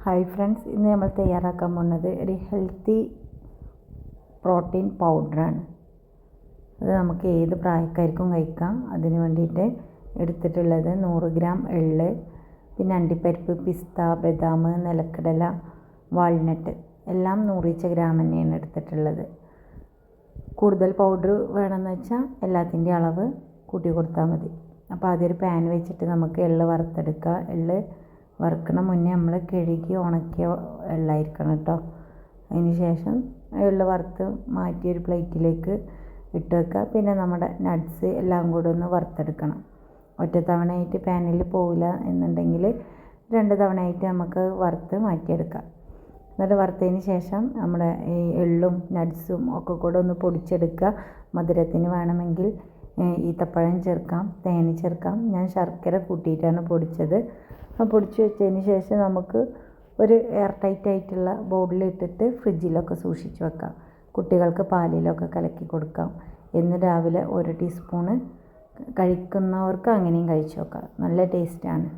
Hi friends, ഇന്ന് നമ്മൾ തയ്യാറാക്കാൻ പോകുന്നത് ഒരു ഹെൽത്തി പ്രോട്ടീൻ പൗഡറാണ്. അത് നമുക്ക് ഏത് പ്രായക്കാർക്കും കഴിക്കാം. അതിന് വേണ്ടിയിട്ട് എടുത്തിട്ടുള്ളത് 100 ഗ്രാം എള്ള്, പിന്നെ അണ്ടിപ്പരിപ്പ്, പിസ്ത, ബദാം, നിലക്കടല, വാൾനട്ട് എല്ലാം 100 ഗ്രാം തന്നെയാണ് എടുത്തിട്ടുള്ളത്. കൂടുതൽ പൗഡർ വേണമെന്ന് വെച്ചാൽ എല്ലാത്തിൻ്റെ അളവ് കൂട്ടി കൊടുത്താൽ മതി. അപ്പോൾ ആദ്യം ഒരു പാൻ വെച്ചിട്ട് നമുക്ക് എള്ള് വറുത്തെടുക്കുക. എള്ള് വറുക്കണ മുന്നേ നമ്മൾ കഴുകി ഉണക്കിയ എള്ളായിരിക്കണം കേട്ടോ. അതിന് ശേഷം എള്ള് വറുത്ത് മാറ്റിയൊരു പ്ലേറ്റിലേക്ക് ഇട്ട് വെക്കുക. പിന്നെ നമ്മുടെ നട്ട്സ് എല്ലാം കൂടെ ഒന്ന് വറുത്തെടുക്കണം. ഒറ്റ തവണയായിട്ട് പാനിൽ പോവില്ല എന്നുണ്ടെങ്കിൽ 2 തവണയായിട്ട് നമുക്ക് വറുത്ത് മാറ്റിയെടുക്കാം. എന്നിട്ട് വറുത്തതിന് ശേഷം നമ്മുടെ ഈ എള്ളും നട്ട്സും ഒക്കെ കൂടെ ഒന്ന് പൊടിച്ചെടുക്കുക. മധുരത്തിന് വേണമെങ്കിൽ ഈത്തപ്പഴം ചേർക്കാം, തേൻ ചേർക്കാം. ഞാൻ ശർക്കര കൂട്ടിയിട്ടാണ് പൊടിച്ചത്. പൊടിച്ച് വെച്ചതിന് ശേഷം നമുക്ക് ഒരു എയർ ടൈറ്റ് ആയിട്ടുള്ള ബൗളിലിട്ടിട്ട് ഫ്രിഡ്ജിലൊക്കെ സൂക്ഷിച്ച് വെക്കാം. കുട്ടികൾക്ക് പാലിലൊക്കെ കലക്കി കൊടുക്കാം. എന്ന് രാവിലെ 1 ടീസ്പൂണ് കഴിക്കുന്നവർക്ക് അങ്ങനെയും കഴിച്ച് നോക്കാം. നല്ല ടേസ്റ്റാണ്.